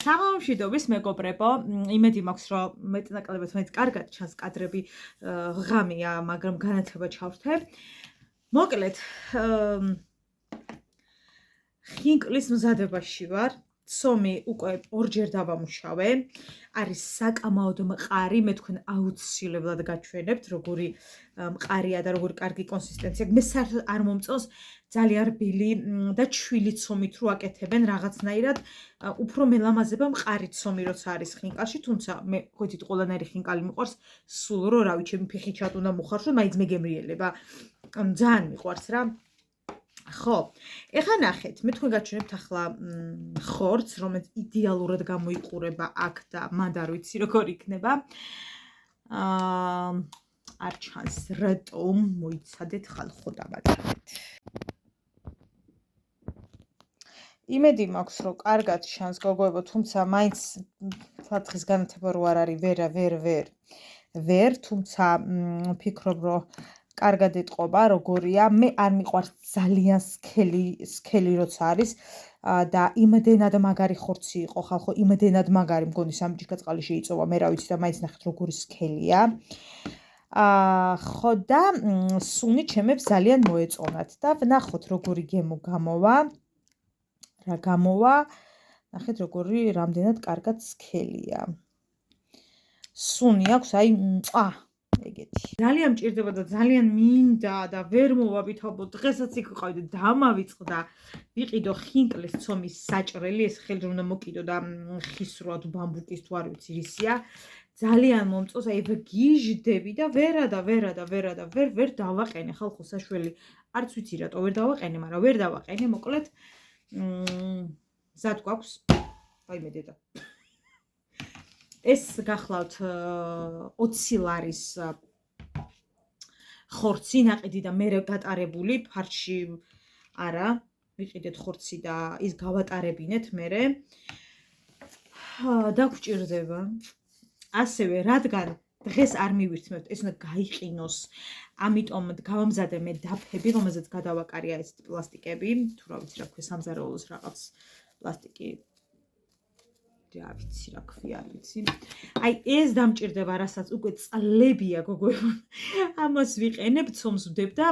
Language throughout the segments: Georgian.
სამამშვიდობის მეგობრებო, იმედი მაქვს, რომ მეტნაკლებად მეც კარგად ჩანს კადრები, ღამეა, მაგრამ განათება ჩავრთე. მოკლედ, ხინკლის მზადებაში ვარ. ცომი უკვე ორჯერ დავამუშავე. არის საკამაოდ მყარი, მე თქვენ აუცილებლად გაჩვენებთ, როგორი მყარია და როგორი კარგი კონსისტენცია. მე საერთოდ არ მომწონს ძალიან რბილი და ჩვილი ცომით რო აკეთებენ რაღაცნაირად, უფრო მელამაზება მყარი ცომი როცა არის ხინკალში, თუმცა მე ხვდით ყველანაირი ხინკალი მიყვარს, სულ რო რავი, ჩემი ფეხი ჩატ უნდა მოხარშო, მაინც მე გემრიელება. ძალიან მიყვარს რა. ხო, ეხლა ნახეთ, მე თქვენ გაჩვენებთ ახლა ხორცს, რომელიც იდეალურად გამოიყურება აქ და მანდ არ ვიცი როგორ იქნება. არ ჩანს რატომ მოიცადეთ ხალხო დამატებით. იმედი მაქვს, რომ კარგად ჩანს გოგოებო, თუმცა მაინც სათხის განათება რო არ არის, ვერ, თუმცა ვფიქრობ, რომ კარგად ეტყობა, როგორია. მე არ მიყვარს ძალიან სქელი როცა არის და იმდენად მაგარი ხორცი იყო ხალხო, იმდენად მაგარი, მგონი 3 ჭიქა-წყალი შეიწოვა, მე რა ვიცი და მაინც ნახეთ როგორი სქელია. ხო და სუნი ჩემებს ძალიან მოეწონათ და ვნახოთ როგორი გემო გამოვა. რა გამოვა? ნახეთ როგორი რამდენად კარგად სქელია. სუნი აქვს აი ეგეთი. ძალიან მჭირდება და ძალიან მინდა და ვერ მოვაბითობო. დღესაც იქ ვიყავი და დამავიწყდა. ვიყიდო ხინკლის ცომის საჭრელი, ეს ხელზე უნდა მოკიდო და ხისრვა თუ ბამბუკის თუ არ ვიცი რისია. ძალიან მომწონს, აი ვგიჟდები და ვერ დავაყენე ხალხო საშველი. არც ვიცი რატო ვერ დავაყენე, მაგრამ ვერ დავაყენე, მოკლედ მზად გვაქვს. ვაიმე დედა. ეს გახლავთ 20 ლარის ხორცი, ნაყიდი და მე გატარებული, ფარში არა, ვიყიდეთ ხორცი და ის გავატარებინეთ მერე. დაგვჭირდება. ასევე, რადგან დღეს არ მივირთმევთ, ეს უნდა გაიყინოს, ამიტომ გავამზადე მე დაფები, რომელზეც გადავაკარია ეს პლასტიკები, თუ რა ვიცი რა ქვია, სამზარეულოს რაღაც პლასტიკი. არ ვიცი რა ქვია, არ ვიცი. აი ეს დამჭირდება, რასაც უკვე წლებია გოგოებო. ამას ვიყენებ, ცომს ვდებ და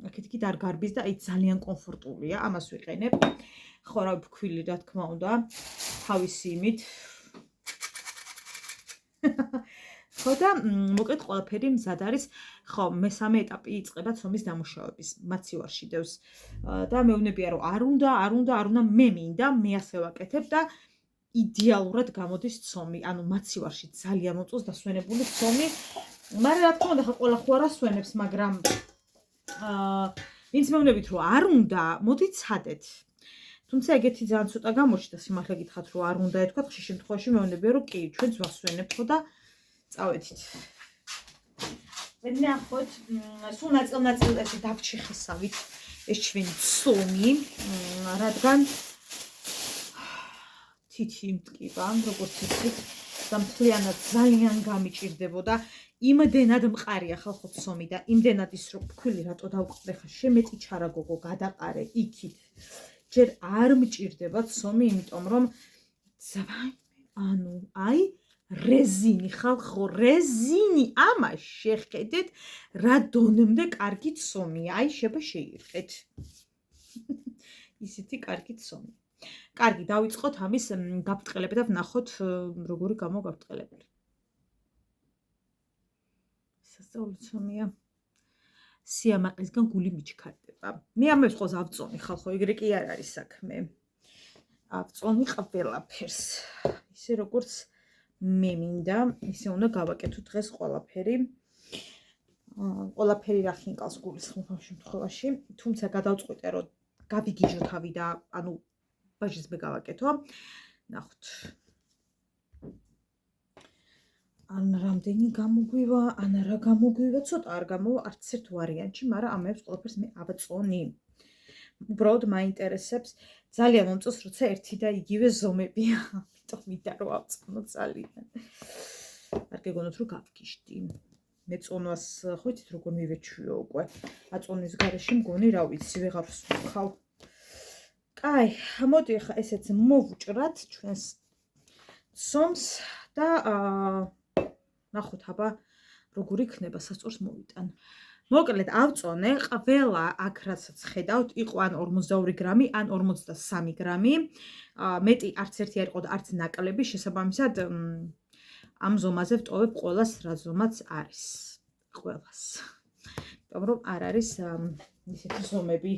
აქეთ-იქით არ გარბის და აი ძალიან კომფორტულია, ამას ვიყენებ. ხო რა ვფქვილი რა თქმა უნდა, თავისი იმით. ხო და მოკლედ ყველაფერი მზად არის. ხო, მესამე ეტაპი იწყება ცომის დამუშავების. მაცივარში დევს და მეუბნებია რომ არ უნდა, მე მინდა, მე ასე ვაკეთებ და იდეალურად გამოდის ცომი. ანუ მაცივარში ძალიან მომწონს დასვენებული ცომი. მაგრამ რა თქმა უნდა, ხა ყველა ხო არ ასვენებს, მაგრამ ვინც მეუბნებით რომ არ უნდა, მოდით ცადეთ. თუმცა ეგეთი ძალიან ცოტა გამოჩნდა, სიმართლე გითხრათ რომ არ უნდა ეთქვათ, ხშირ შემთხვევაში მეუბნებია რომ კი, ჩვენც ვასვენებთ ხო და წავედით. ვნახოთ, სულ ნაწილ-ნაწილში დავჩიხესავით ეს ჩვენი ცომი, რადგან თითი მტკივა, როგორც იცით, და მთლიანად ძალიან გამიჭირდებოდა. იმდენად მყარია ხალხო ცომი და იმდენად ის რომ ფქვილი რატო დავყრე ხა შემეტი ჩარა გოგო გადაყარე იქით. ჯერ არ მჭირდება ცომი, იმიტომ რომ ანუ აი რეზინი ხალხო, რეზინი, ამას შეხედეთ რა დონემდე კარგი ცომია. აი შეება შეირყეთ. ისეთი კარგი ცომი. კარგი, დავიწყოთ ამის გაფრთხილება და ვნახოთ როგორი გამოგაფრთხილებელი. სასწაული ცომია. სიამაყისგან გული მიჩქარდება. მე ამას ყავს ავწონი ხალხო, ეგრე კი არ არის საქმე. ავწონი ყველაფერს. ისე როგორც მე მინდა, ისე უნდა გავაკეთო დღეს ყველაფერი. ყველაფერი რა ხინკალს გულისხმობ შემთხვევაში, თუმცა გადავწყვიტე რომ გავიგიჟო თავი და ანუ ბაჟის მე გავაკეთო. ნახოთ. ან რამდენი გამოგვივა, ან რა გამოგვივა, ცოტა არ გამოვა არც ერთ ვარიანტში, მაგრამ ამებს ყველაფერს მე ავწონი. უბრალოდ მაინტერესებს, ძალიან მომწონს, როცა ერთი და იგივე ზომებია, ამიტომ მინდა რომ ავწონო ძალიან. არ გეგონოთ რომ გავგიჟდი. მე წონვას ხო იცით როგორ მივეჩვიო უკვე. აწონვის გარეშე მგონი რა ვიცი, ვეღარ ვსუქავ. კაი, მოდი ახლა ესეც მოვუჭრათ ჩვენს სომს და ნახოთ აბა როგორ იქნება სასწორს მოვიტან. მოკლედ ავწონე ყველა აქ რასაც ხედავთ იყო ან 42 გრამი ან 43 გრამი. მეტი არც ერთი არ იყო და არც ნაკლები, შესაბამისად ამ ზომაზე ვტოვებ ყველას რა ზომაც არის. ყველას. იმიტომ რომ არ არის ისეთი ზომები,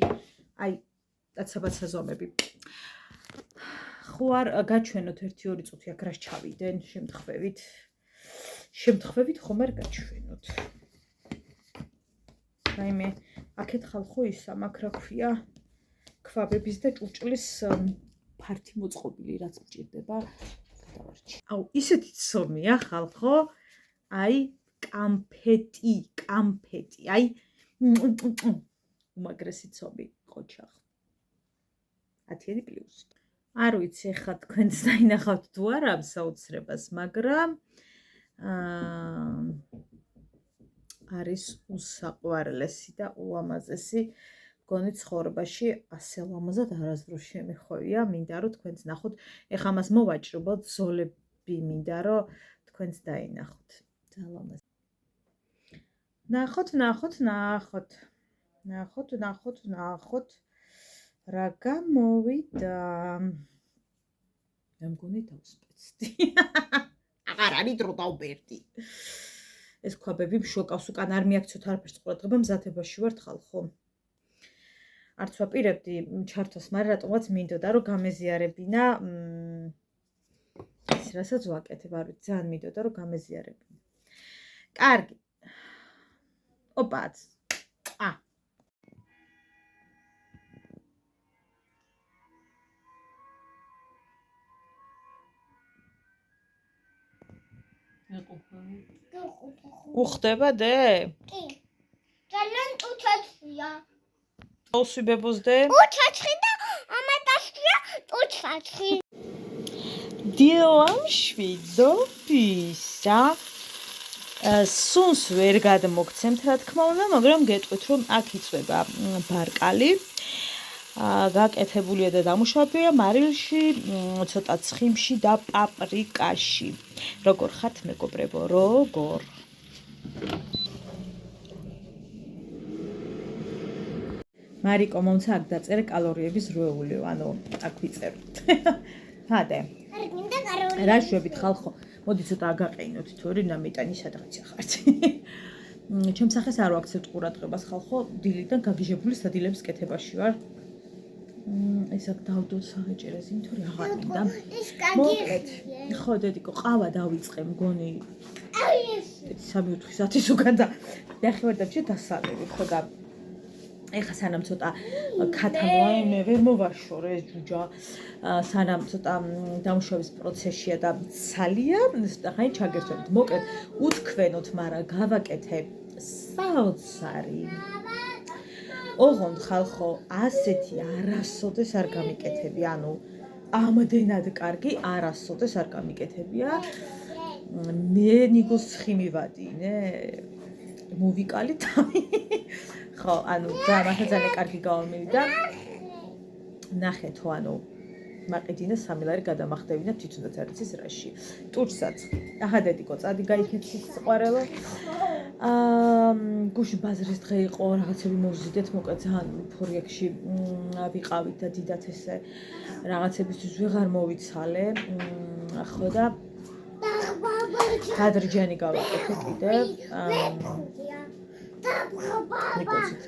აი დაცაბაცა ზომები. ხო არ გაჩვენოთ 1-2 წუთი აქ რას ჩავიდენ შემთხვევით. შემთხვევით ხომ არ გაჩვენოთ. რაიმე აქეთ ხალხო ისა მაგ რა ქვია ქვაბების და ჭურჭლის ფართი მოწყობილი რაც მჭირდება გადავარჩი. აუ ისეთი ცომია ხალხო, აი კამფეტი, აი უმაგრესი ცომი ყოჩახ. 10-იანი პლუს. არ ვიცი ხა თქვენც დაინახავთ თუ არა ამ საოცრებას, მაგრამ არის უსაყვარლესი და ულამაზესი მგონი ცხოვრებაში ასე ლამაზად არასდროს შემიხვევია, მინდა რომ თქვენც ნახოთ. ეხლა მას მოვაჭრობთ ზოლები მინდა რომ თქვენც დაინახოთ. ძალამაზ. ნახოთ. რა გამოვიდა? მე მგონი დავსპეცდი. აღარ არის დრო დავბერდი. ეს ქვაბები მშოკავს უკან არ მიაქცევთ არაფერს ყურადღება, მზადებაში ვართ ხალხო. არც ვაპირებდი ჩართვას, მაგრამ რატომაც მინდოდა რომ გამეზიარებინა ის რასაც ვაკეთებ, არ ვიცი, ძალიან მინდოდა რომ გამეზიარებინა. კარგი. ოპაც. უხდება დე? კი. ძალიან უჩაჩია. აუსვიბებოზდე? უჩაჩი და ამატაშია უჩაჩი. დილამშვიდობისა. სუნს ვერ გადმოგცემთ რა თქმა უნდა, მაგრამ გეტყვით რომ აქ იწვება ბარკალი. გაკეთებულია და დამუშავებულია მარილში, ცოტა ცხიმში და პაპრიკაში. როგორ ხართ მეგობრებო, როგორ? მარიკო მომცა აქ დაწერე კალორიების რვეული, ანუ აქ ვიწეროთ. ჰადე. არ მინდა კარული. რა შვებით ხალხო? მოდი ცოტა აგაყინოთ, თორე ნამეტანი სადღაც ახართ. ჩემს სახეს არ ვაქცევთ ყურადღებას ხალხო, დილიდან გაგიჟებული სადილების კეთებაში ვარ. ეს აქ დავდოთ საღეჭერეს, იმიტომ რომ აღარ მინდა. მოკლედ, ხო დედიკო, ყავა დავიწყე მგონი. აი ეს 3-4 საათის უკან და ნახევარდამში დასალევი, ხო და ეხა სანამ ცოტა ქათამოა, მე ვერ მოვაშორე ეს ჯუჯა. სანამ ცოტა დამუშავების პროცესია და ცალია, ხაი ჩაგერთვებთ. მოკლედ, უთქვენოთ, მაგრამ გავაკეთე საოცარი. ოღონდ ხალხო, ასეთი არასოდეს არ გამიკეთები, ანუ ამდენად კარგი არასოდეს არ გამიკეთებია. მე ნიგოს ხიმივადინე. მოვიკალი თავი. ხო, ანუ ძალიან კარგი გავამივიდა. ნახეთო, ანუ მაყიდინა 3 ლარი გადამახდებინა თვითონაც არის ის რაში. ტურსაც. აჰა დედიკო, წადი გაიქეთ სიყვარელო. გუშინ ბაზრის დღე იყო, რაღაცები მოვზიდეთ, მოკლედ ძალიან ფორიაქში ვიყავით და დიდათ ესე რაღაცებისთვის ვეღარ მოვიცალე. ხო და გადრჯანი გავაკეთე კიდევ. ნიკოცით.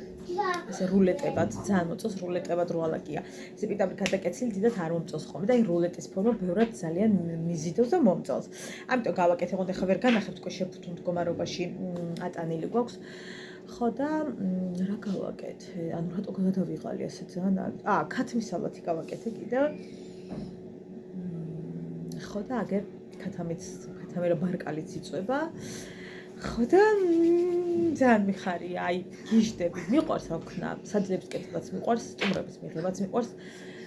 ესე რულეტებად ძალიან მოწოს, რულეტებად რო ალაკია. ესე პირდაპირ გადაკეცილი დიდათ არ მომწოს ხოლმე და აი რულეტის ფორმა ბევრად ძალიან მიზიდავს და მომწონს. ამიტომ გავაკეთე, ხონდა ხა ვერ განახებთ უკვე შეფუთუნ მდგომარეობაში ატანილი გვაქვს. ხო და რა გავაკეთე? ანუ რატო გადავიღალი ასე ძალიან? ქათმის სალათი გავაკეთე კიდევ. ხო და აგერ ქათამი რა ბარკალიც იწვება. ხო და ძალიან მიხარია, აი გიჟდები, მიყვარს რა ვქნა, სადილების კეთებაც მიყვარს, სტუმრების მიღებაც მიყვარს,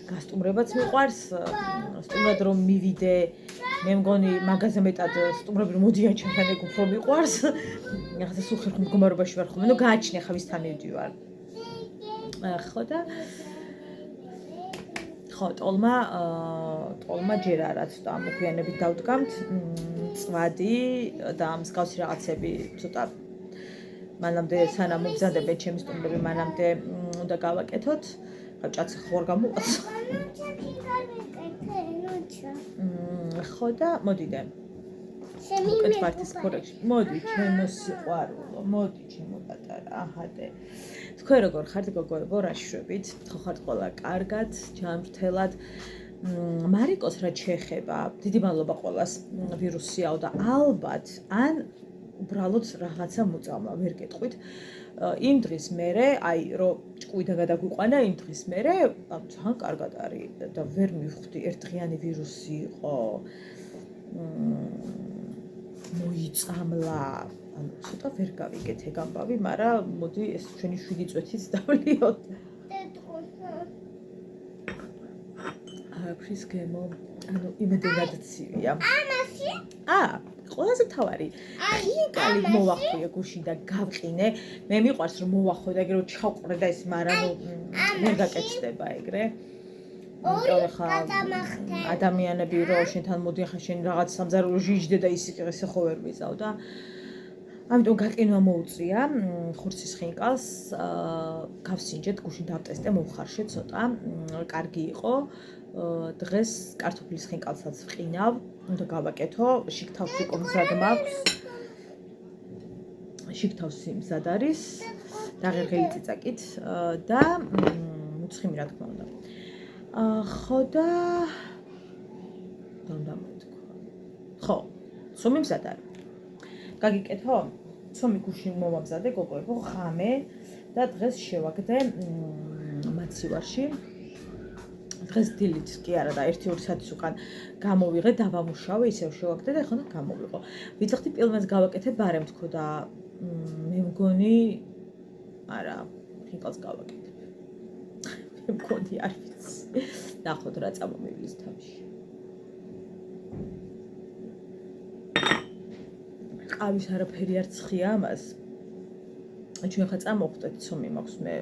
გასტუმრებაც მიყვარს, სტუმრად რომ მივიდე, მე მგონი მაგაზე მეტად სტუმრები რომ მოდიან ჩემთან ეგ უფრო მიყვარს. ახლა სულ ხერხი მდგომარეობაში ვარ ხოლმე, ნუ გააჩნია ხა ვისთან მივდივარ. ხო და ხო, ტოლმა ჯერ არა ცოტა მოგვიანებით დავდგამთ, წვადი და მსგავსი რაღაცები ცოტა მანამდე სანამ მოგზადებენ ჩემი სტუმრები, მანამდე უნდა გავაკეთოთ. ხა ჭაცი ხო არ გამოვაწყო. ხო და მოდიდე. უკეთ ვართ ის ქორექში. მოდი, ჩემო სიყვარულო, მოდი, ჩემო პატარა, აჰადე. თქვენ როგორ ხართ გოგოებო, რა შვებით? ხო ხართ ყველა კარგად, ჯანმრთელად. მარიკოს რა შეეხება? დიდი მადლობა ყველას ვირუსიაო და ალბათ ან უბრალოდ რაღაცა მოწამლა, ვერ გეტყვით. იმ დღის მერე, აი, რომ ჭკუიდან გადაგვიყვანა, იმ დღის მერე, ძალიან კარგად არის და ვერ მივხვდი, ერთდღიანი ვირუსი იყო. მოიწამლა. ანუ ცოტა ვერ გავიგეთ ეგ ამბავი, მაგრამ მოდი ეს ჩვენი 7 წვეთიც დავლიოთ. აქვრის გემო, ანუ იმედად ცივია. ამაში? ყველაზე თავარი. ხინკალი მოვახვიე გუშინ და გავყინე. მე მიყვარს რომ მოვახვე და ეგრე რომ ჩავყრე და ეს, მაგრამ ვერ გაკეთდება ეგრე. ადამიანები რო შენთან მოდიხარ, შენ რაღაც სამზარეულო ჟიჟდე და ისე ხო ვერ ვიზავ და ამიტომ გაკინვა მოუწია ხურცის ხინკალს. გავსინჯეთ, გუშინ დავტესტე, მოვხარშე ცოტა. კარგი იყო. დღეს კარტოფილის ხინკალსაც ვყინავ. უნდა გავაკეთო, შიგთავსი მზად მაქვს. შიგთავსი მზად არის. დაღერღელი წიწაკით და მუცხიმი რა თქმა უნდა. ხო და უნდა მეთქვა. ხო, სომი მზად არის. გაგიკეთო? სომი გუშინ მოვამზადე გოგოებო ხამე და დღეს შევაგდე მაცივარში. დღეს დილით კი არა და 1-2 საათის უკან გამოვიღე, დავამუშავე, ისევ შევაგდე და ეხლა გამოვიყო. ვიცხდი პილმენს გავაკეთე, ბარემ თქო და მე მგონი არა, ხინკალს გავაკეთებ. მე მგონი არ ვიცი. ნახოთ რა წამომივლის თავში. ყავის არაფერი არ ცხია ამას. ჩვენ ხა წამოვხდეთ, სომი მაქვს მე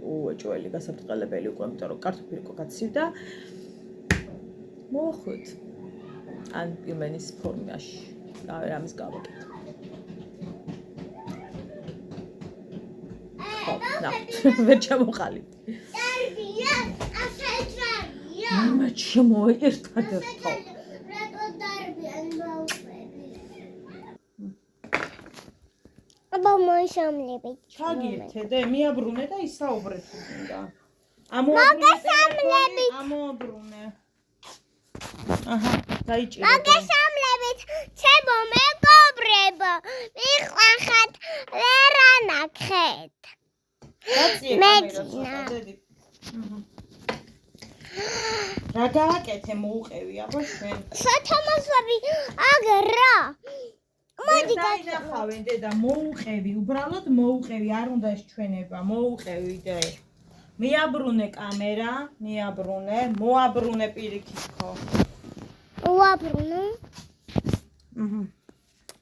უეჭველი გასაფრთხელებელი უკვე, იმიტომ რომ კარტოფილი უკვე გაცივდა. მოვახვით. ან პილმენის ფორმაში. რამის გავაკეთე. ხო, ნახეთ, ვერ ჩამოყალიბ. დარბია, ასეჭარია. მამა ჩემო, ერთადერთო. რატო დარბიან მოუყვები? აბა მოისამლებით. ჩაგიერთე, მიაბრუნე და ისაუბრეთ უნდა. ამოაბრუნე. აჰა, დაიჭირე. მოგესალმებით, ჩემო მეგობრებო, მიყვახათ ვერანახეთ. მეძინა. რა გააკეთე, მოუყევი, აბა ჩვენ. სათამაშოები აგრა. მოდი დაინახავენ დედა, მოუყევი, უბრალოდ მოუყევი, არ უნდა ეს ჩვენება, მოუყევი და მიაბრუნე კამერა, მიაბრუნე, მოაბრუნე პირიქით ხო. უაბრუნო.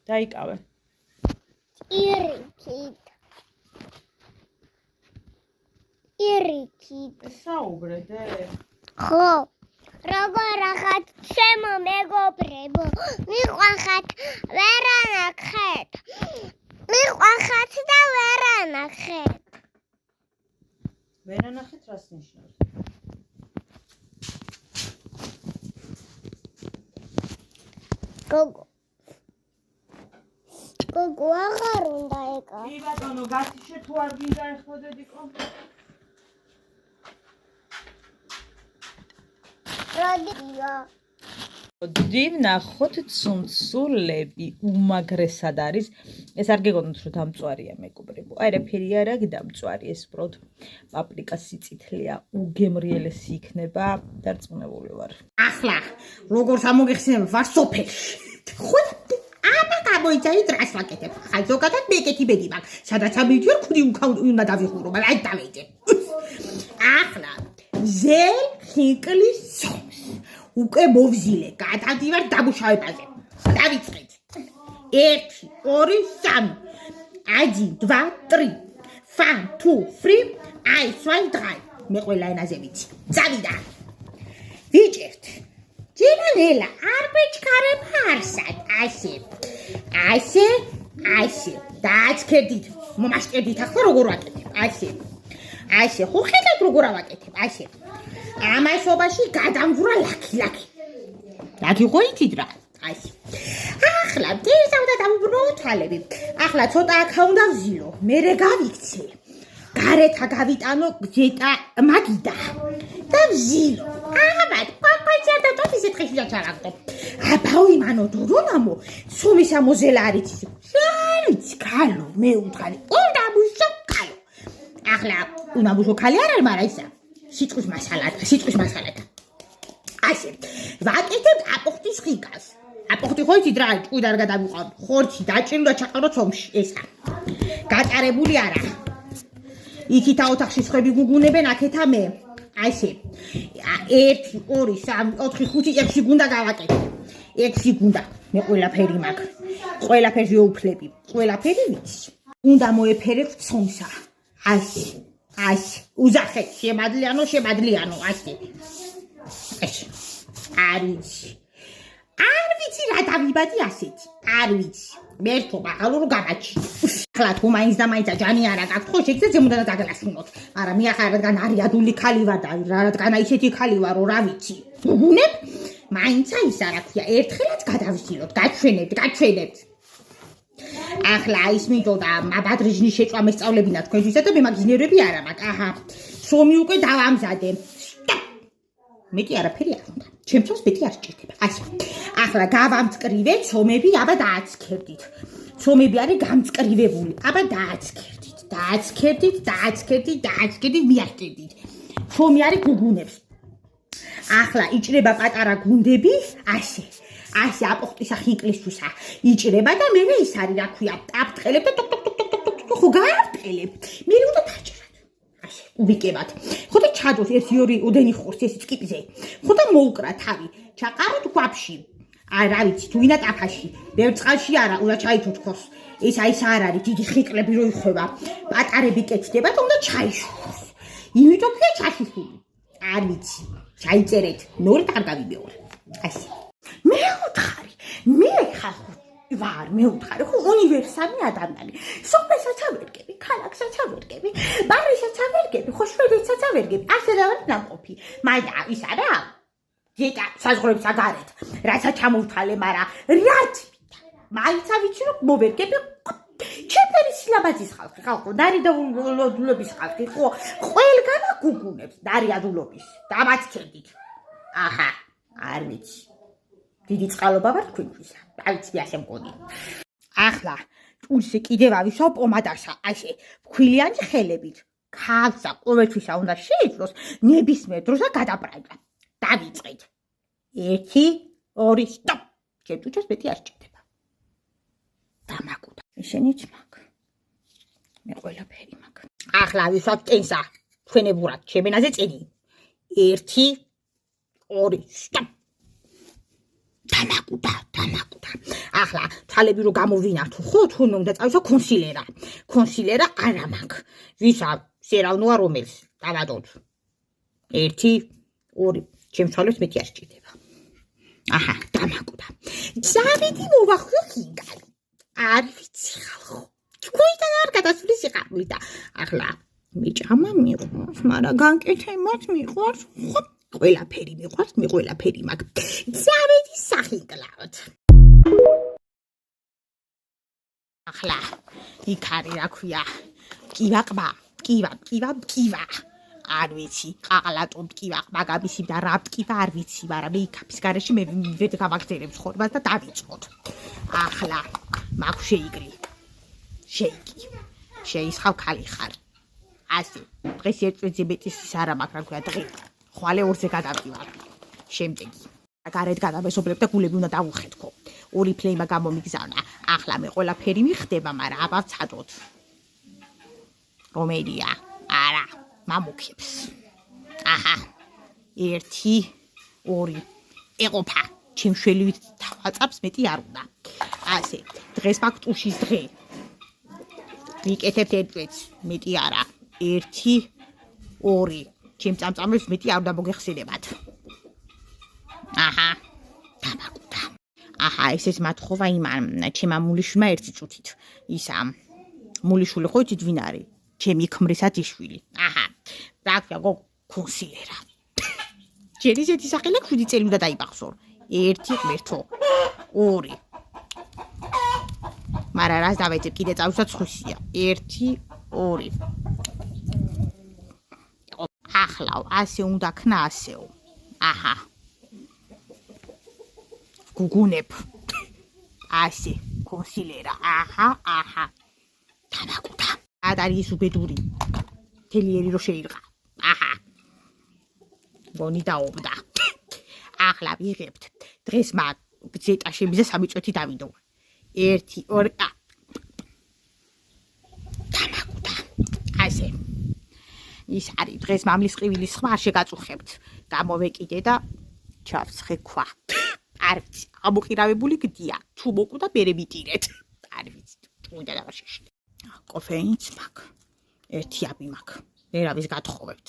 დაიკავე. ირიქით. საუბრე დე. ხო. როგორ ახათ ჩემო მეგობრებო, მიყვახათ ვერანახეთ. მიყვახათ და ვერანახეთ. ვერანახეთ რას ნიშნავს? გოგო აღარ უნდა ეკა. კი ბატონო, გათიშე თუ არ გინდა ეხლა დედიკო? როდია. ვნახოთ ცუნცულები, უმაგრესად არის. ეს არ გეგონოთ რომ დამწვარია მეგობრებო. არაფერი არ აქვს დამწვარი, ეს უბრალოდ პაპრიკა სიწითლეა, უგემრიელესი იქნება, დარწმუნებული ვარ. ახლა როგორ სამოგეხსენება ვარ სოფელში. ხო ამა გამოიწაი დრას ვაკეთებ. ხა ზოგადად მეკეთი ბედი მაქვს. სადაც ამიდიო ხუდი უნდა დავიხურო, მაგრამ აი დავეძე. ახლა ზელ ხინკლის სომს უკვე მოვზილე, გადავდივარ დამუშავებაზე. დავიწყეთ. 1 2 3 1 2 3 1 2 3 აი სვაი დრაი. მე ყველა ენაზე ვიცი. წავიდა. ვიჭერთ. ჯერანელა არ ბეჭქარებ არსად, ასე. დააცქერდით, მომაშკერდით ახლა როგორ ვაკეთებ, ასე. ხო ხედავთ როგორ ავაკეთებ, ასე. ამასობაში გადამღვრა ლაკი. ლაკი ყოითით რა, ასე. ახლა დეჟავდა დავუბრუნო თვალები. ახლა ცოტა აქა უნდა ვზილო, მერე გავიქცე. გარეთა გავიტანო გზეტა მაგიდა და ვზილო. ამათ ყვაყვაჭარ და ტოფის ეთქეში დაჩარაგდო. აბაოი მანო დორონამო, სუმისა მოზელა არიცის. შარიც კალო მე უთხარი. უნდა მუშო კალო. ახლა უნდა მუშო კალი არ არის, მაგრამ ისა სიტყვის მასალათა. ასე. ვაკეთებ აპოხტის ხიკას. აპოხტი ხო იცით რა, ჭკვიდა არ გადავიყავ. ხორცი დაჭერილ და ჩაყარო ცომში, ესა. გატარებული არა. იქითა ოთახში სხვები გუგუნებენ, აქეთა მე. ასე. 1 2 3 4 5 6 გუნდა გავაკეთე. 6 გუნდა. მე ყველაფერი მაქვს. ყველაფერზე უფლები. ყველაფერი ვიცი. უნდა მოეფერებ ცომსა. ასე. უზახეთ შემადლიანო, ასე. არ ვიცი რა დავიბადი ასეთი. არ ვიცი. მერთო მაღალურ გამაჩი. ახლა თუ მაინც და მაინც ჯანი არა გაქვთ, ხო შეგიძლიათ ზემოდან დაგალაშუნოთ. მაგრამ მე ახლა რადგან არიადული ხალი ვარ და რადგან ისეთი ხალი ვარო, რა ვიცი. გუგუნებ, მაინცა ისა რა ქვია, ერთხელაც გადავისილოთ, გაჩვენებთ. ახლა ის მინდოდა მაბადრიჟნის შეჭვა მესწავლებინა თქვენთვისა და მე მაგ ინჟინერები არა მაქვს. აჰა. სომი უკვე დავამზადე. მეტი არაფერი არ უნდა. ჩემთვის მეტი არ სჭირდება. ასე. ახლა გავამწკრივეთ, სომები აბა დააცქერდით. სომები არის გამწკრივებული. აბა დააცქერდით, მიახტედით. სომი არის გუგუნებს. ახლა იჭრება პატარა გუნდები, ასე აპოხტისა ხინკლისთვისა. იჭრება და მე ის არის რა ქვია, აფტყელებ და ტოკ ხო გააფტყელებ. მე უნდა დაჭრათ. ასე უბიკებათ. ხო და ჩადოთ 1-2 ოდენი ხორცი ეს წკიპზე. ხო და მოუკრა თავი. ჩაყაროთ ქვაფში. რა ვიცი, თუ ვინა ტაფაში. ბევრ წყალში არა, უნდა ჩაითოთქოს. ეს არ არის დიდი ხიკლები რო იხובה. პატარები კეთდება და უნდა ჩაიშუროს. იმიტომ კი ჩაშიშული. არ ვიცი. ჩაიწერეთ. მეორე არ გავიბეორე. ასე. მე უთხარი, ხო უნივერსალი ადამიანი. სოფელსაც ავერგები, ქალაქსაც ავერგები, ბარისაც ავერგები, ხო შვედეთსაც ავერგები. ასე რა არის ნამყოფი. მაგრამ ის არა. ზედა საზღვრებს აგარეთ. რასაც ჩამოვთვალე, მაგრამ რაც მაინც ვიცი რომ მოვერგები. ჩემფერი სილაბაძის ხალხი, ხო, დარიადულობის ხალხი, ხო, ყველგან გუგუნებს დარიადულობის. დამაცქერდით. აჰა, არ ვიცი. დიდი წყალობა ვარ თქვენთვისა. დავიცი ასე მგონი. ახლა ჭურში კიდევ ავისო პომადასა, ასე ფქვილიანი ხელებით. ქალსა ყოველთვისა უნდა შეიჭროს ნებისმიერ დროს და გადაბრაჯა. დავიწყეთ. 1 2 სტოპ. ჩემთვის მეტი არ სჭირდება. დამაგუდა. ისენიც მაქვს. მე ყველაფერი მაქვს. ახლა ავისვათ ტენსა. თქვენებურად ჩემენაზე წენი. 1 2 სტოპ. დამაგუდა. ახლა თვალები რო გამოვინართო, ხო, თუნდაც უნდა წავისო კონსილერა არა მაქვს. ვისა სერავნოა რომელს დავადოთ. 1 2 ჩემს თვალებს მეტი არ სჭირდება. აჰა, დამაგუდა. ძავიდი მოვახვიო ხინკალი. არ ვიცი ხალხო. თქვენთან არ გადასვლის სიყარული და ახლა მიჭამა მიყვარს, მაგრამ განკეთებად მიყვარს. ხო, ყველაფერი მიყვარს, მე ყველაფერი მაქვს. ძავიდი სახინკლავთ. ახლა იქ არის რა ქვია, კივა. არ ვიცი, ყაყალატო მტკივა, მაგამისი და რა მტკივა არ ვიცი, მაგრამ მე იქაფის გარეშე მე ვერ გავაგზავნებ ცხოვრებას და დავიწყოთ. ახლა მაქვს შეისხავ ქალი ხარ. ასე, დღეს ერთზე მეტის არა მაქვს, რა ქვია, დღე. ხვალე 2-ზე გადავდივარ. შემდეგი. გარეთ გადავესობრებ და გულები უნდა დავუხეთქო. 2 ფლეიმა გამომიგზავნა. ახლა მე ყველაფერი მიხდება, მაგრამ აბა ვცადოთ. რომელია? არა. მამუქებს. აჰა. 1 2 ეყოფა. ჩემშველივით თავაწაფს მეტი არ უნდა. ასე. დღეს მაქვს ტუშის დღე. ვიკეთებთ ერთვეც, მეტი არა. 1 2 ჩემ წამწამებს მეტი არ უნდა მოგეხსენებათ. აჰა დამაკუთა აჰა ესეც მათხოვა იმან ჩემა მულიშვილმა ერთი წუთით ისა მულიშვილი ხო იცით ვინ არის ჩემი ქმრისათიშვილი აჰა რა ქვია გოგო კონსილერა ჯერი ზეთი სახელი 7 წელი უნდა დაიბახსო 1 ღმერთო 2 მარა რას დავეძებ კიდე წავისაც ხუსია 1 2 ახლა ასე უნდა ქნა ასეო აჰა გუგუნებ ასე კონსილერა აჰა დამაკუთა არის უბედური თელიერი რო შეირყა აჰა გონი დაობდა ახლა ვიღებთ დღეს მაგ ზეტაშებზე 3 წუთი დავიდო 1 2 დამაკუთა ასე ის არის დღეს მამლის ყივილის სხვა არ შეგაწუხებთ გამოვეკიდე და ჩავცხე ქვა არ ვიცი ამოყირავებული გდია თუ მოკვდა მერე ვიტირეთ არ ვიცი უნდა დავაშეშლე კოფეინიც მაქვს ერთი აბი მაქვს ვერავის გათხოვებთ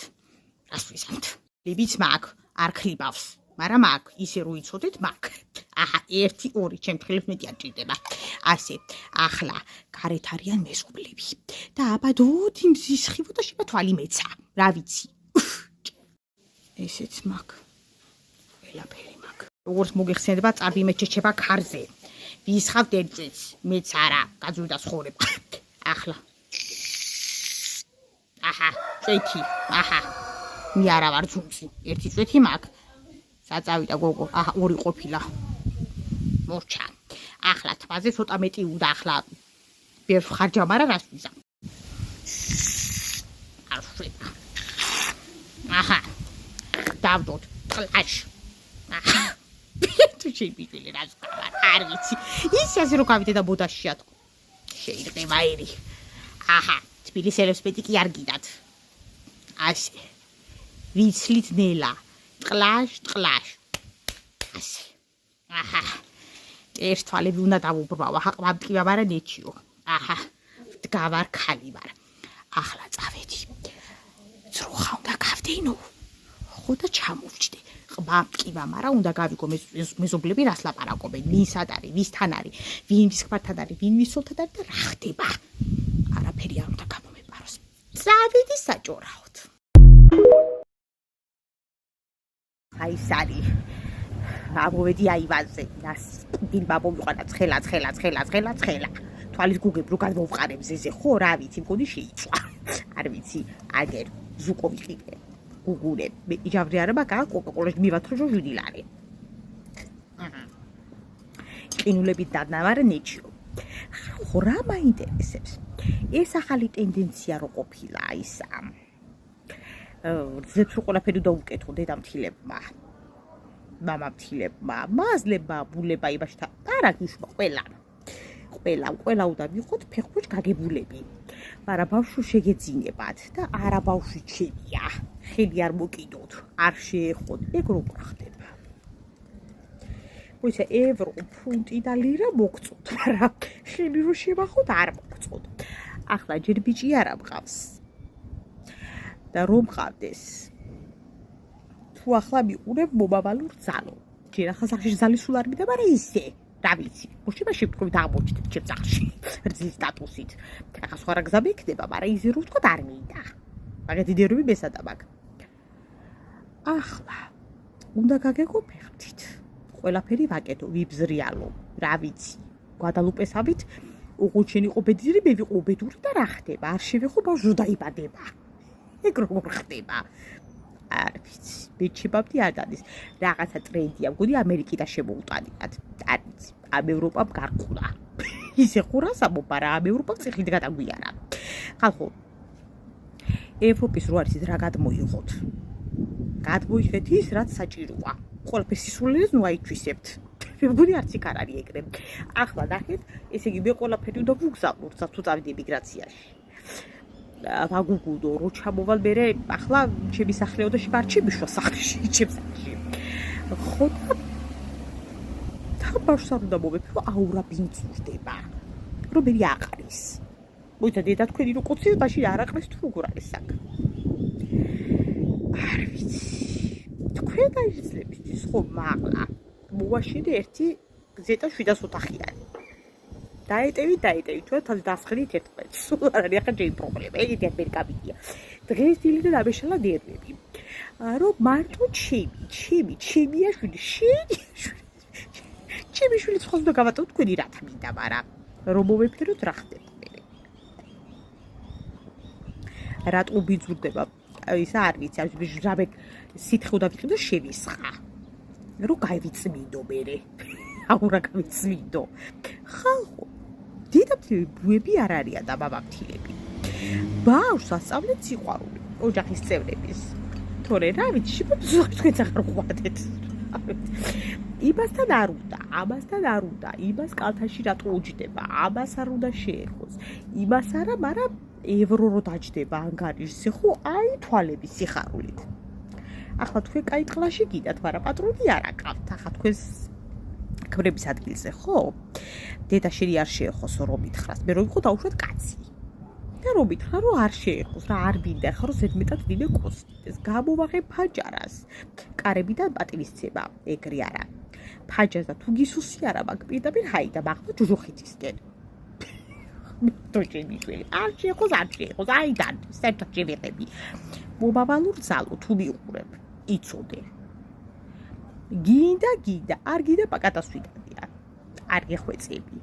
რას ვიზამთ ლიბიც მაქვს არ ქლიბავს მაგრამ მაქვს ისე რო იცოდეთ მაქვს აჰა 1 2 ჩემ ხელს მეტი არ ჭირდება ასე ახლა გარეთ არიან მეზობლები და აბადოდ იმ ზის ხიბოდა შევა თვალი მეცა რა ვიცი ესეც მაქვს ყველაფერი მაქვს როგორც მოგეხსენდება წარბი მეჩეჩება ქარზე ვისხავთ ერთწეც მეც არა გაძულდა ცხოვრება ახლა აჰა წეთი აჰა მე არა ვარ ძუნწი ერთი წეთი მაქვს საწავიდა გოგო აჰა 2 ყოფილა მორჩა ახლა თვაზე ცოტა მეტი უნდა ახლა ვერ ხარჯა მაგრამ რას ვიზა ახლა აჰა დავდოთ კლაშ აჰა თუ შეიძლება რას არ ვიცი ის ასე რო გავიდე და ბოდაშია თქო შეიძლება ერი აჰა თბილისელებს მეტი კი არ გიდათ ასე ვიცლით ნელა კლაშ ასე აჰა ერთ თვალები უნდა დავუბრმავ აჰა ყვამტკივა მაგრამ ნეჩიო აჰა დგავარ ხალი ვარ ახლა წავედი ძროხა უნდა გავდეინო ხო და ჩამოვჭდე ყვამტკივა მაგრამ უნდა გავიგო მეზობლები რას ლაპარაკობენ ვინ სად არის ვისთან არის ვინ ვის ქმართან არის ვინ ვის სოლთან არის და რა ხდება არაფერი არ უნდა გამომეპაროს წავედი საჭორაოდ აი სარი ამოვედი აივანზე რას დილბა მომიყანა ცხელა თვალის გუგებ რო გადმოვყარე მზეზე ხო რა ვიცი მგონი შეიწვა არ ვიცი აგერ ზუკო ვიყიდე გუგურე მე იჯავრი არა მაგა კოკაკოლაში მივათროჟო ჟუდილარი ყინულებით დადნავარ ნეჩიო ხო რა მაინტერესებს ეს ახალი ტენდენცია რო ყოფილა ისა ზეცუ ყველაფერი დაუკეთო დედამთილებმა მამამთილებმა მაზლებმა ბულებმა იბაშთა არაგიშვა ყველა უნდა ვიყოთ ფეხბურთს გაგებულები მაგრამ ბავშვი შეგეძინებათ და არა ბავშვი ჩემია ხელი არ მოკიდოთ არ შეეხოთ ეგ როგორ ხდება მოიცა ევრო ფუნტი და ლირა მოგწოთ მაგრამ ხელი რო შევახოთ არ მოგწოთ ახლა ჯერ ბიჭი არა მყავს და რომ ხავდეს თუ ახლა მიყურებ მომავალურ ძალო ჯერ ახლა სახში ზალი სულ არ მიდა მაგრამ ისე რა ვიცი მოშება შევთქვით აღმოჩნდეთ ჩემ სახში რძის სტატუსით ახლა სხვა რა გზა მექნება მაგრამ ისე რო ვთქვა არ მინდა მაგათი დერვი მესადა მაგ ახლა უნდა გაგეგო ფეხბურთით ყველაფერი ვაკეთო ვიბზრიალო რა ვიცი გვადალუპესავით უყურთ შენ იყო ბედიერი მე ვიყო ბედური და რა ხდება არ შევეხო ბავშვი დაიბადება ეგ როგორ ხდება არ ვიცი ბიჭებავდი არ დადის რაღაცა ტრენდია მგონი ამერიკიდან შემოუტანიათ არ ვიცი ამ ევროპამ გარყულა ისე ხურას ამობა რა ამ ევროპამ წიხლით გადაგვიარა ხალხო ევროპის რო არის რა გადმოიღოთ გადმოიღეთ ის რაც საჭიროა ყველაფერს სისულელეს ნუ აიჩვისებთ მე მგონი არც იქ არ არის ეგრე ახლა ნახეთ ესე იგი მე ყველაფერი უნდა ვუგზავნოთ თუ წავიდე ემიგრაციაში ვაგუგუდო რო ჩამოვალ მერე ახლა ჩემი სახლეოდაში ვარ ჩემიშვა სახლში ჩემს სახლში ხო და ბავშვს არ უნდა მომეფრო აურა ბინწურდება რომელი აყრის მოიცა დედა თქვენი რო კოცი მაშინ არ აყრის თუ როგორ არის საქმე არ ვიცი ხედაისლებისთვის ხო მაღლა მოვაშენე ერთი ზედა 700 ოთახიანი დაეტევი ჩვენ თავს დასხდით ერთმანეთს სულ არ არის ახლა ჯერ პრობლემა ეგეთი არ გამიგია დღეს დილიდან ამეშალა ნერვები რომ მარტო ჩემია შვილი შვილი ხოს და გავატო თქვენი რა თქმა მაგრამ რომ მოვეფეროთ რა ხდება რატო ბიძურდება ის არ ვიცი ამ ჟაბე სითხე და ვიყიდო შევისხა რომ გაივიწმინდო მერე აუ რა გავიწმინდო ხალხო დედაფლები ბუები არ არიან და ბაბამთილები ბავშვს ასწავლეთ სიყვარული ოჯახის წევრების თორე რა ვიცი შეგიძლიათ თქვენც აღარ ყვადეთ იმასთან არ უნდა ამასთან არ უნდა იმას კალთაში რატო უჯდება ამას არ უნდა შეერხოს იმას არა მაგრამ ევრო რო დაჯდება ანგარიშზე ხო აი თვალების სიხარულით ახლა თქვენ კაი კლასში გიდათ მაგრამ პატრონი არ აკავთ ახლა თქვენს ქმრების ადგილზე ხო დედა შერი არ შეეხოს რომ მითხრას მე რომ ვიყო დაუშვათ კაცი და რომ მითხრა რომ არ შეეხოს რა არ მინდა ხა რომ ზედმეტად დინე კოსტიტეს გამოვაღე ფაჯარას კარებიდან პატივისცემა ეგრე არა ფაჯას და თუ გისუსი არა მაგ პირდაპირ ჰაიდა მაგ ჯუჟუხიცისკენ თოჭენიშვილი არ შეეხოს აიდან საერთოდ შევიღები მომავალურ ძალო თუ მიყურებ იცოდე გინდა არ გინდა პაკატას ვიდადია არ გეხვეწები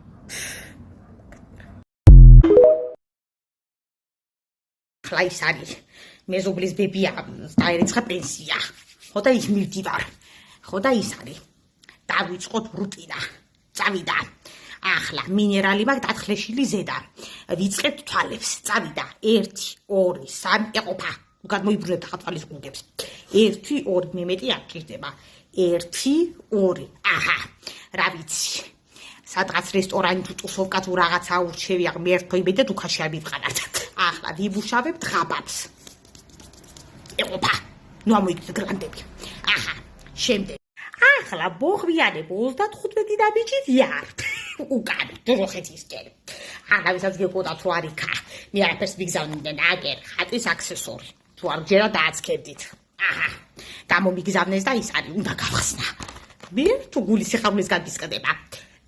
ხლა ის არის მეზობლის ბებია დაერეცხა პენსია ხო და ის მივდივარ ხო და ის არის დავიწყოთ რუტინა წავიდა ახლა მინერალი მაგ დათხლეშილი ზედა ვიწყებთ თვალებს წავიდა 1 2 3 ეყოფა გადმოიბრუნებთ ახლა თვალის გუნდებს 1 2 მე მეტი არ გჭირდება 1 2 აჰა რა ვიცი სადღაც რესტორანი თუ ტუსოვკა თუ რაღაცა ურჩევი აღ მე ერთო იმედეთ უხაში არ მივყანათ ახლა ვიბუშავებთ ღაბავს ეყოფა ნუ ამოიგდეთ გრანდები აჰა შემდეგ ახლა ბოღვიანებ 35 დაბიჯით იარ უკან ჯოხეთისკენ აღავისაც გეკოდა თუ არიქა მე არაფერს მიგზავნდნენ აგერ ხატის აქსესორი თუ არ ჯერა დააცქებდით აჰა გამომიგზავნეს და ის არის უნდა გავხსნა მე თუ გულის სიხარულის გადისკდება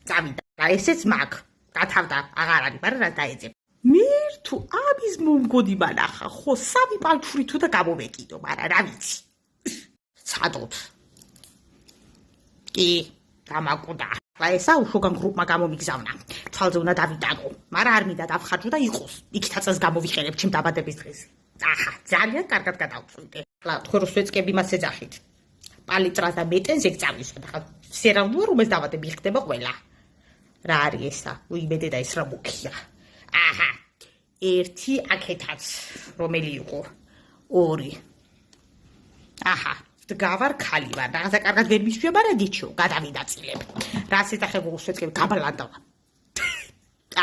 წავიდა და ესეც მაგ გათავდა აღარ არის მაგრამ რა დაეძებ მე თუ ამის მომგოდი მანახა ხო სამი პანჩური თუ და გამოვეკიდო მაგრამ რა ვიცი ცადოთ კი გამაკუდა და ესა უშუგან გრუპმა გამომიგზავნა თვალზე უნდა დავიტანო მაგრამ არ მინდა დავხარჯო და იყოს იქთაცას გამოვიყენებ ჩემ დაბადების დღეს აჰა ძალიან კარგად გადავწყვიტე ახლა თქვენ რო სვეწკები მას ეძახით პალიტრას და მეტენს ეგ წავისვათ ახლა სერავდუა რომ ეს დაბადები ხდება ყველა რა არის ესა უიმედე და ეს რა მუქია აჰა 1 აქეთაც რომელი იყო 2 აჰა დგავარ ხალი ვარ რაღაცა კარგად ვერ მისვია მაგრამ გიჩო გადავიდაწილებ რას ეძახე გულსვეწკები გაბალანდავა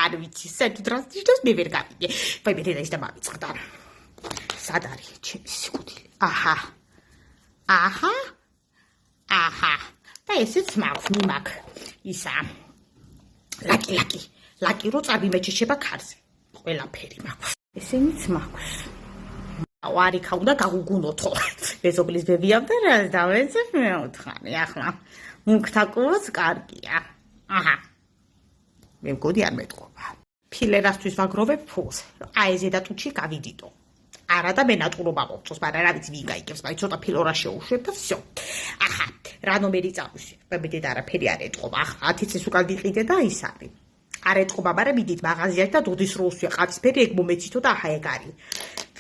არ ვიცი საერთოდ რას ნიშნავს მე ვერ გავიგე ვაი მე დედა ის და მამიწყდა სად არის ჩემი სიკვდილი აჰა და ესეც მაქვს მიმაქ ისა ლაკი რო წაბიმეჩეშება ქარზე ყველაფერი მაქვს ესენიც მაქვს არიქა უნდა გაგუგუნოთო მეზობლის ბებიამ და რა დავეცებ მეოთხარი ახლა მუნქთაკუროც კარგია აჰა მე მგონი არ მეტყობა ფილერასთვის ვაგროვებ ფულს აი ზედა ტუჩი გავიდიდო არა და მე ნატურობა მოვწოს მაგრამ რა ვიცი ვინ გაიგებს მაგრამ ცოტა ფილორა შეუშვებ და всё აჰა რა ნომერი წავისვი მე დედა არაფერი არ ეტყობა ახლა 10 წელს უკან ვიყიდე და ის არის არ ეტყობა მაგრამ მიდით მაღაზიაში და დუდის რო უსვია ყავისფერი ეგ მომეცითო და აჰა ეგ არის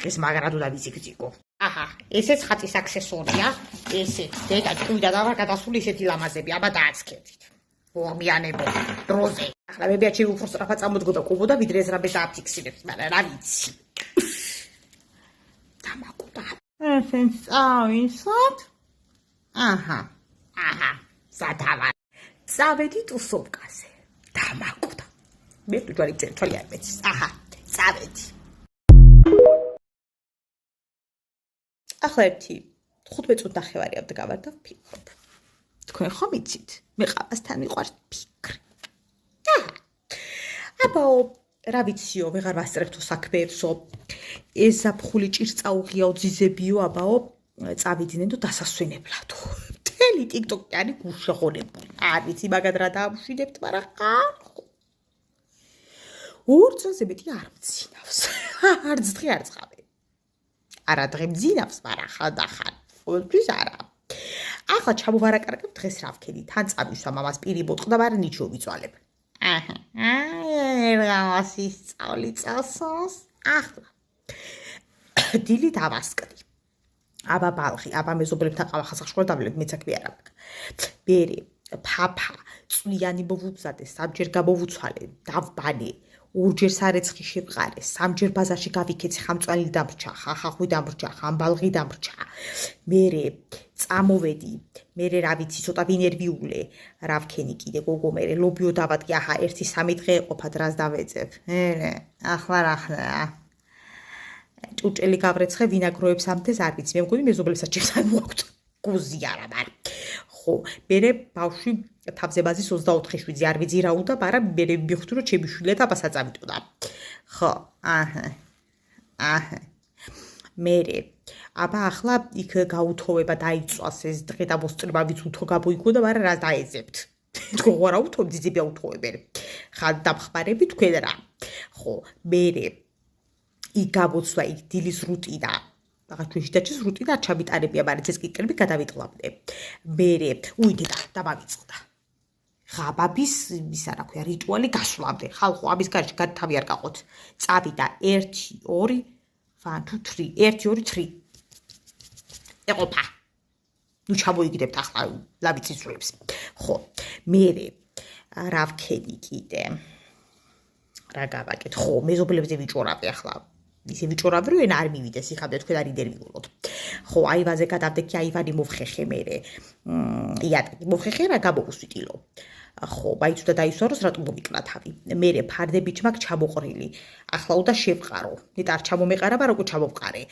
დღეს მაგრად უნდა ვიზიგზიგო აჰა ესეც ხატის აქსესორია ესეც დედა ჭუიდა და ვარ გადასული ისეთი ლამაზები აბა დააცქებდით ვორმიანებო დროზე ახლა მე ბიაჩი უფრო სწრაფად წამოდგოდა ყუბოდა ვიდრე ეს რაბე დააფიქსირებს მაგრამ რა ვიცი დამაკუდა ესენს წავისვათ აჰა სათავა წავედი ტუსოვკაზე დამაკუდა მე თუ ჯვარი წელი არ მეცის აჰა წავედი ახლა 15 წუთი ნახევარი ავდგავარ და ვფიქრობ თქვენ ხომ იცით მე ყავასთან მიყვარს ფიქრი აბაო რა ვიციო ვეღარ ვასწრებთო საქმეებსო ეს ზაფხული ჭირწაუღიაო ძიზებიო აბაო წავიდნენ და დასასვენებლად. მთელი TikTok-ი არის გულშეღონებული. არ ვიცი მაგად რა დაამშვიდებთ, მაგრამ ხარ. 2 წელს მეტი არ მძინავს. არც დღე არ წყავე. არა დღე მძინავს, მაგრამ ხანდახან. ყოველთვის არა. ახლა ჩამოვარაკარგებ დღეს რა ვქენი. თან წავისვა მამას პირი ბოტყდა, მაგრამ ნიჩო ვიწვალებ. აჰა. რაღაც ისწავლი წელსოს. ახლა. დილი დავასკდი. აბა ბალღი, აბა მეზობლებთან ყავა ხასახშკოლა დავლებ, მეც აქ ვიარა მაგ. ბერი, ფაფა, წვიანი მოვუგზადე, 3ჯერ გამოვუცვალე, დავბანე. 2ჯერ სარეცხი შევყარე, 3ჯერ ბაზარში გავიქეცი, ხამწვალი დამრჩა, ხახახვი დამრჩა, ხამბალღი დამრჩა. მერე წამოვედი, მერე რა ვიცი, ცოტა ვინერვიულე, რა ვქენი კიდე გოგო, მერე ლობიო დავადგი, აჰა, 1-3 დღე ეყოფა დრას დავეძებ. მერე, ახლა რა ხდება? ჭურჭელი გავრეცხე, ვინაგროებს ამდეს არ ვიცი, მე მგონი მეზობლებსაც ჩემთან მოაქვთ. გუზი არა, მაგრამ ხო, მერე ბავშვი თავზებაზის 24 შვიძე არ ვიცი რა უნდა, მაგრამ მერე მივხვდი რომ ჩემი შვილეთ აბას აწამიტყდა. ხო, აჰა. მერე აბა ახლა იქ გაუთოვება დაიწვას ეს დღე და მოსწრება ვიც უთო გამოიგო და მაგრამ რა დაეძებთ. თქო რა უთო ძიძები აუთოვებენ. ხან დამხმარები თქვენ რა. ხო, მერე იქ გამოცვა იქ დილის რუტინა. რაღაც ჩვენში დაჩეს რუტინა არ ჩამიტარებია, მაგრამ ეს კი კრები გადავიტყლავდე. მერე უიდე და დავავიწყდა. ღაბაბის ისა რა ქვია რიტუალი გასვლამდე. ხალხო ამის გარშე თავი არ გაყოთ. წავიდა 1 2 1 2 3 1 2 3 ეყოფა. ნუ ჩამოიგდებთ ახლა ლავიცისულებს. ხო, მერე რა ვქენი კიდე. რა გავაკეთ? ხო, მეზობლებზე ვიჭორავე ახლა. ისე ვიჭორავე რომ ენა არ მივიდეს, იხავდე თქვენ არ იდერვიულოთ. ხო, აივაზე გადავდექი, აივანი მოვხეხე მერე. იატაკი მოვხეხე რა გამოვუსვიტილო. ხო, მაიცუდა დაისვაროს რატომ მოვიკლა თავი. მერე ფარდები ჩმაკ ჩამოყრილი. ახლა უნდა შევყარო. ნეტარ ჩამომეყარა, მაგრამ როგორ ჩამოვყარე.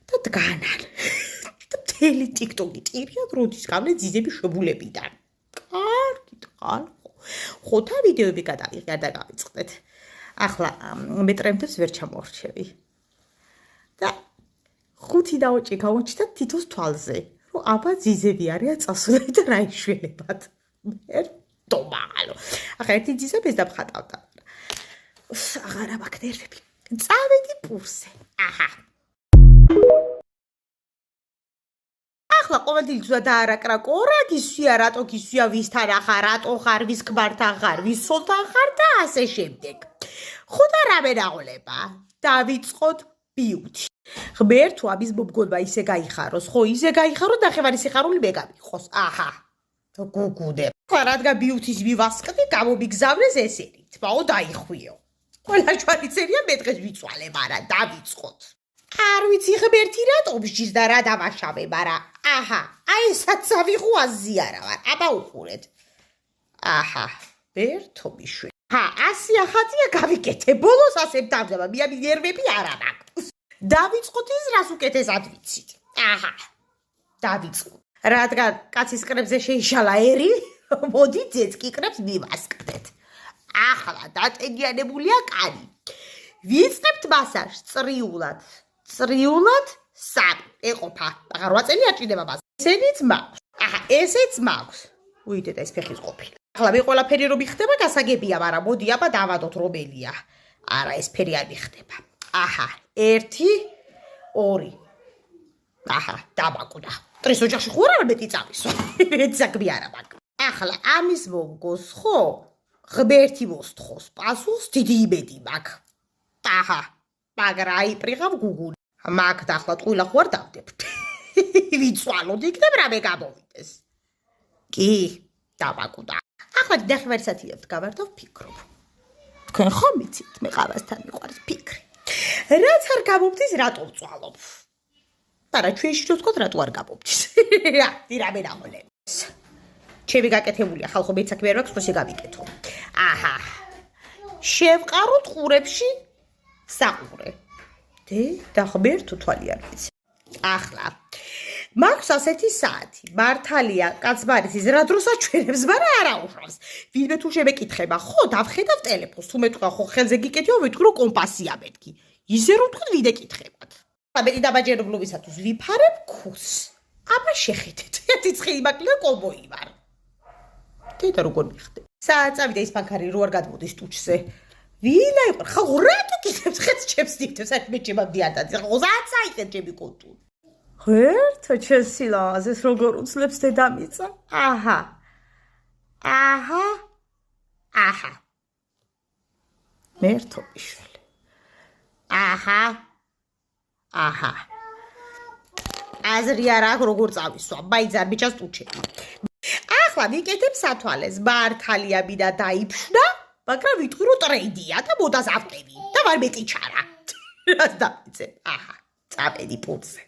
და დგანან. მთელი TikTok-ი ტირიად როდის გავლე ძიძები შვებულებიდან. კარგი ხალხო. ხო, და ვიდეოები გადავიღე და გავიწყდეთ. ახლა მეტრემდებს ვერ ჩამოვრჩევი. და 5 დაოჭი გავუჩნდა თითოს თვალზე. რომ აბა ძიძები არიან წასულები და რა იშველებათ. მე დომალო. ახლა ერთი ძიძებს დამხატავდა. აღარა მაქვს ნერვები. წავედი პურსზე. აჰა. ახლა ყოველდღე ძვა დაარაკრაკო, რა გისვია, რატო გისვია, ვისთან ახარ, რატო ხარ, ვის ქმართან ხარ, ვის სულთან ხარ და ასე შემდეგ. ხო და რა მერაღლება? დავიწყოთ ბიუთი. ღმერთო ამის მომგონმა ისე გაიხაროს, ხო, ისე გაიხარო და ხევარი სიხარული მე გამიყოს. აჰა. გუგუდე. ხო, რადგან ბიუთის მივასყდი, გამომიგზავნეს ესენი. თმაო დაიხვიო. ყველა შვარიცერია მე დღეს ვიწვალე, მაგრამ დავიწყოთ. არ ვიცი ღმერთი რატომ სჯის და რა დავაშავე, მაგრამ აჰა, აი ესაც ავიღო აზიარა ვარ. აბა უყურეთ. აჰა, ბერთო მიშვი. ჰა, 100 ახატია გავიკეთე. ბოლოს ასე დავდება, მე ამი ნერვები არ მაქვს. დავიწყოთ ის რას უკეთესად ვიცით. აჰა. დავიწყოთ. რადგან კაცის კრებზე შეიშალა ერი, მოდი ძეწკი კრებს მივასკდეთ. ახლა დატენიანებულია კანი. ვიწყებთ მასაჟს წრიულად. წრიულად 3 ეყოფა. აღარ 8 წელი აჭირდება მას. ესენიც მაქვს. აჰა, ესეც მაქვს. უიდე და ეს ფეხის ყოფილი. ახლა მე ყველაფერი რომ მიხდება გასაგებია, მაგრამ მოდი აბა დავადოთ რომელია. არა, ეს ფერი არ მიხდება. აჰა, 1 2 აჰა, დამაკვდა. ტრეს ოჯახში ხო არა მეტი წავისო. ეს საქმე არა მაქვს. ახლა ამის მომგოს ხო? ღმერთი მოსთხოს. პასუხს დიდი იმედი მაქვს. აჰა, მაგრამ აიპრიღავ გუგული. მაგ და ახლა ტყუილა ხო არ დავდებთ. ვიწვალოთ იქ და რამე გამოვიდეს. კი, დავაკვდა. ახლა დახმარსათიებთ გავარდავ ფიქრობ. თქვენ ხომ იცით, მე ყავასთან მიყვარს ფიქრი. რაც არ გამომდის, რატომ წვალობ? არა, ჩვენში რო თქოთ, რატო არ გამომდის? რამე ნამოლებს. ჩემი გაკეთებულია, ხალხო მეც საქმე არ მაქვს, ხო შეგავიკეთო. აჰა. შევყაროთ ყურებში საყურე. და ღმერთო თვალი არ ვიცი. ახლა მაქვს ასეთი საათი. მართალია, კაცბარის ის რა დროსაც ჩვენებს, მაგრამ არ აუშვებს. ვინმე თუ შემეკითხება, ხო, დავხედავ ტელეფონს, თუ მეტყვა ხო ხელზე გიკეთიო, ვიტყვი რომ კომპასია მეთქი. ისე რომ თქვი ვიდე კითხებათ. ამეტი დამაჯერებლობისათვის ვიფარებ ქუს. აბა შეხედეთ, ერთი ცხელი მაკლია კოვბოი ვარ. დედა როგორ მიხდე? სააწავიდა ის ფანქარი რო არ გადმოდის ტუჩზე. ვინა იყო? ხა რატო კიდევ ხეს ჩემს დიქთებს არ მეჭება დიადაძე. ხო სააცაიხეთ ჩემი კოტუ. ღერთო ჩემს სილაზეს როგორ უძლებს დედამიწა? აჰა. მერთო იშველი. აჰა. აზრი არ აქვს როგორ წავისვა, ბაიძარ ბიჭას ტუჩები. ახლა ვიკეთებ სათვალეს, მართალია და დაიფშნა, მაგრამ ვიტყვი რომ ტრეიდია და მოდას ავტევი და ვარ მეტი ჩარა. რას დამეცე? წავედი პულზე.